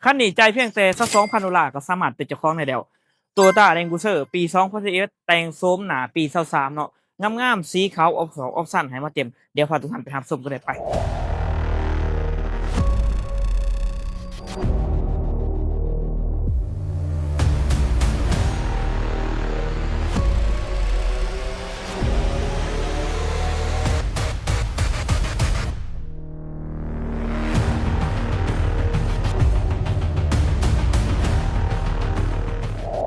คันนี้จ่ายเพียงแต่สัก$2,000ก็สามารถเป็นเจ้าของได้แล้ว Toyota Land Cruiser ปี2021แต่งโฉมหน้าปี23เนาะงามๆสีขาวออก2ออปชันให้มาเต็มเดี๋ยวพาทุกท่านไปรับชมกันเลยไป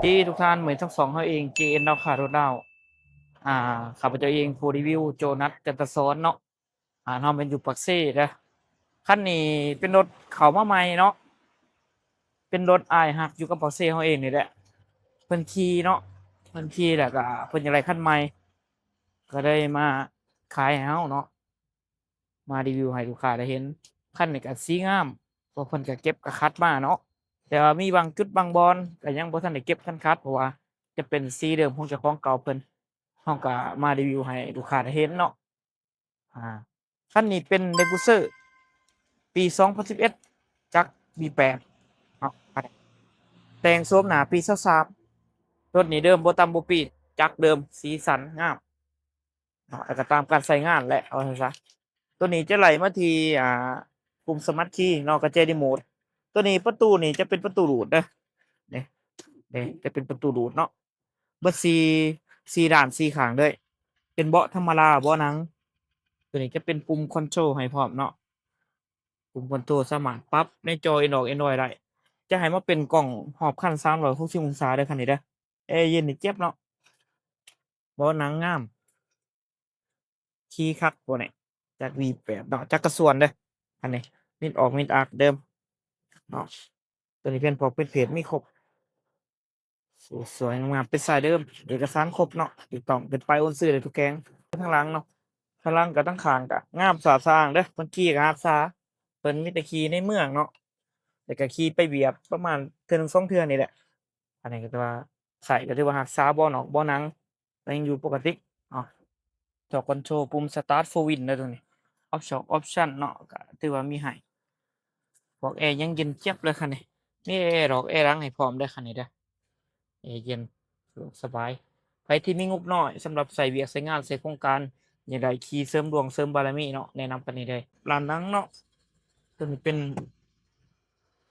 ที่ทุกท่านเหมือนทั้งสองเขาเอง JN ดาวขาดรถดาวข้าพเจ้าเองผู้รีวิวโจนัสจันทศรเนาะเราเป็นอยู่ปักเซ่นะคันนี้เป็นรถเขามาใหม่เนาะเป็นรถอ้ายฮักอยู่กับปักเซ่เขาเองนี่แหละเพิ่นขี่เนาะเพิ่นขี่แล้วก็เพิ่นอยากได้คันใหม่ก็ได้มาขายให้เราเนาะมารีวิวให้ลูกค้าได้เห็นคันนี้ก็สีงามเพราะเพิ่นก็เก็บก็คัดมาเนาะแต่ว่ามีบางจุดบางบอนก็ยังบ่ทันได้เก็บคันคัดเพราะว่าจะเป็นสีเดิมของเจ้าของเก่าเพิ่นเราก็มารีวิวให้ลูกค้าได้เห็นเนาะอาคันนี้เป็น Lexus ปี2011จักร V8 เนาะแต่งโฉมหน้าปี23รถนี่เดิมบ่ต่ำบ่ปีจักรเดิมสีสันงามเนาะแล้วก็ตามการใช้งานแหละว่าซั่นซะตัวนี้จะไหลมาที่ปุ่มสมาร์ตคีย์เนาะกับ J Remote ตัวนี้ประตูนี่จะเป็นประตูรูดเด้อนี่นี่จะเป็นประตูรูดเนาะเบิด4ด้าน4ข้างเลยเป็นเบาะธรรมดาเบาะหนังตัวนี้จะเป็นปุ่มคอนโทรลให้พร้อมเนาะ ปุ่มคอนโทรลสามารถปรับในจอ Android ได้จะให้มาเป็นกล้องรอบคัน360องศาเด้อคันนี้เด้อแอร์เย็นนี่เจ็บเนาะเบาะหนังงามขี่คักตัวนี้จาก V8 เนาะจักรส่วนเด้ออันนี้มิดออกมิดอักเดิมเนาะตัวนี้เป็นพวกเป็นเพจมีครบสวยๆงามๆเป็นสายเดิมเอกสารครบเนาะถูกต้องเป็นป้ายโอนซื้อได้ทุกแก๊งข้างหลังเนาะข้างหลังกับทั้งข้างก็งามสะสร้างเด้อเพิ่นขี่ก็รักษาเพิ่นมีแต่ขี่ในเมืองเนาะ แล้วก็ขี่ไปเวียดประมาณเทื่อหนึ่ง2เทื่อนี่แหละอันนี้ก็ถือว่าใช้ก็ถือว่ารักษาบ่หนอกบ่หนังก็ยังอยู่ปกติเนาะจอคอนโทรลปุ่ม Start for Win เด้อตัวนี้ออปชันเนาะก็ถือว่ามีให้พวกแอร์ยังเย็นเจี๊ยบเลยคันนี้มีแอร์ดอกแอร์หลังให้พร้อมเด้อคันนี้เด้อแอร์เย็นสะดวกสบายใครที่มีงบน้อยสำหรับใช้เวียกใช้งานใช้โครงการอยากได้ขี่เสริมดวงเสริมบารมีเนาะแนะนำคันนี้เลยร้านหนังเนาะตัวนี้เป็น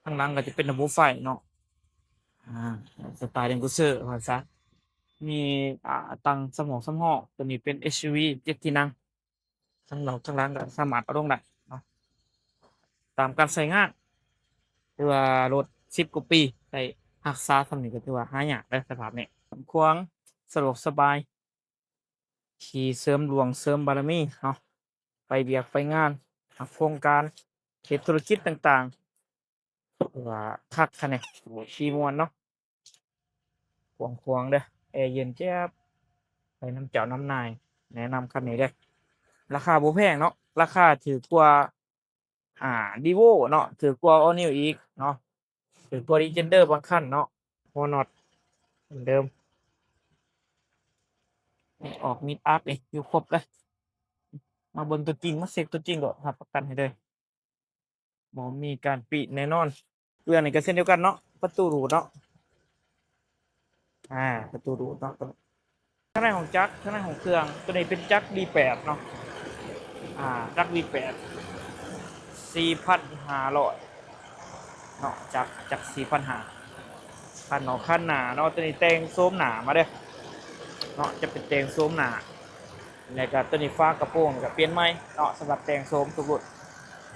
ข้างหลังก็จะเป็นระบบไฟเนาะ อาสไตล์ Language ว่าซะมีตั้งสำรองสำรอกตัวนี้เป็น SUV 7ที่นั่งทั้งเราทั้งหลังก็สามารถเอาลงได้เนาะตามการใช้งานถือว่ารถ10กว่าปีได้รักษาส่ำนี้ก็ถือว่าหายากเด้อสภาพนี้กว้างขวางสะดวกสบายขี่เสริมดวงเสริมบารมีเนาะไปเวียกไปงานโครงการเฮ็ดธุรกิจต่างๆถือว่าคักคันนี้โอ้โฮขี่ม่วนเนาะ กว้างๆเด้อแอร์เย็นแจ๊บไปน้ำเจ้าน้ำนายแนะนำคันนี้เด้อราคาบ่แพงเนาะราคาถูกกว่าอ่า Vivo เนาะถูกกว่า All New อีกเนาะถูกกว่า Defender บางคันเนาะ Honor เหมือนเดิมนี่ออก Mid-up นี่อยู่ครบเลยมาเบิ่งตัวจริงมาเช็กตัวจริงโลดรับประกันให้เลยบ่มีการปริแน่นอนเครื่องนี่ก็เช่นเดียวกันเนาะประตูรูดเนาะประตูรูดเนาะข้างในของจักรข้างในของเครื่องตัวนี้เป็นจักร D8 เนาะจักร V8 4,500เนาะจาก4,500คันเนาะคันหน้าเนาะตัวนี้แต่งโฉมหน้ามาเด้อเนาะจะเป็นแต่งโฉมหน้าแล้วก็ตัวนี้ฝากระโปรงก็เปลี่ยนใหม่เนาะสำหรับแต่งโฉมทุกรุ่น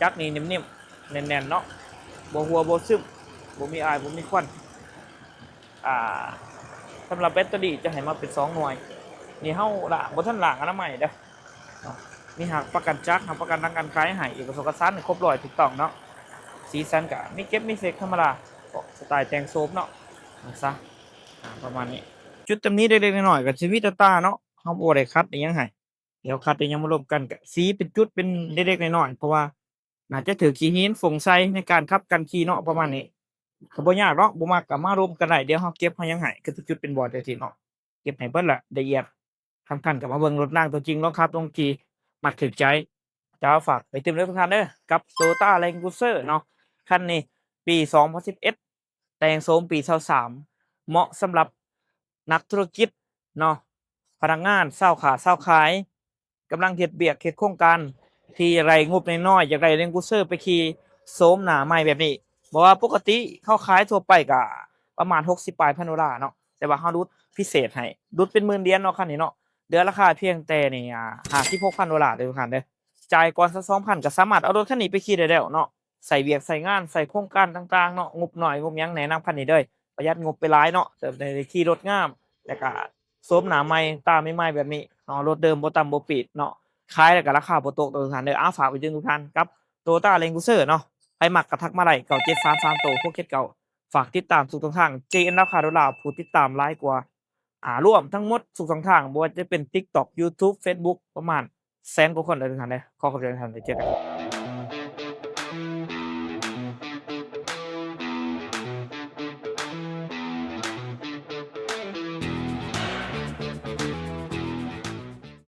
จักรนี่นิ่มๆแน่นๆเนาะบ่หัวบ่ซึมบ่มีอายบ่มีควันอ่าสำหรับแบตเตอรี่จะให้มาเป็น2หน่วยนี่เฮาล้างบ่ทันล้างอนามัยเด้อเนาะมีหักประกันจักรหักประกันทางการขายให้เอกสารเอกสารนี่ครบ100ถูกต้องเนาะ สีสันก็มีเก็บมีเฟกธรรมดาก็สไตล์แต่งโซมเนาะนะซะประมาณนี้จุดตำหนิเล็กๆน้อยๆก็สิมีแต่ตาเนาะเราบ่ได้คัดอิหยังให้เดี๋ยวคัดอิหยังมารวมกันก็สีเป็นจุดเป็นเล็กๆน้อยๆเพราะว่าน่าจะถูกขี้หินฝงใส่ในการขับกันขี่เนาะประมาณนี้ก็บ่ยากเนาะบ่มักก็มารวมกันได้เดี๋ยวเราเก็บเราหยังให้คือทุกจุดเป็นบอร์ดจังซี่เนาะเก็บให้เบิดละละเอียดสำคัญก็มาเบิ่งรถนางตัวจริงลองขับลองขี่มักถูกใจจะเอาฝากไปเติมเด้อทุกท่านเด้อกับ Toyota Land Cruiser เนาะคันนี้ ปี2011แต่งโสมปี23เหมาะสำหรับนักธุรกิจเนาะพนักงานเช้าขาเช้าขายกำลังเฮ็ดเวียกเฮ็ดโครงการที่ไร้งบน้อยๆอยากได้ Land Cruiser ไปขี่โสมหน้าใหม่แบบนี้บ่ว่าปกติเขาขายทั่วไปก็ประมาณ60ปลายพันดอลลาร์เนาะแต่ว่าเราลดพิเศษให้ลดเป็นหมื่นเหรียญเนาะคันนี้เนาะเหลือราคาเพียงแต่นี่56,000ดอลลาร์เด้อทุกท่านเด้อจ่ายก่อนสัก2,000ก็สามารถเอารถคันนี้ไปขี่ได้แล้วเนาะใส่เวียกใส่งานใส่โครงการต่างๆเนาะงบน้อยงบหยังแนะนำคันนี้เลยประหยัดงบไปหลายเนาะแต่ได้ขี่รถงามแล้วก็โสมหน้าใหม่ตาใหม่ๆแบบนี้เนาะรถเดิมบ่ต่ำบ่ปิดเนาะขายแล้วก็ราคาบ่ตกเด้อทุกท่านเด้อฝากไว้ถึงทุกท่านกับ Toyota Land Cruiser เนาะใครมักก็ทักมาได้9733โต679ฝากติดตามทุกช่องทาง JN ราคาดอลลาร์ผู้ติดตามหลายกว่า รวมทั้งหมดทุกช่องทางบ่ว่าจะเป็น TikTok YouTube Facebook ประมาณ100,000กว่าคนเลยทุกท่านเด้อขอขอบใจทุกท่านที่เจอกัน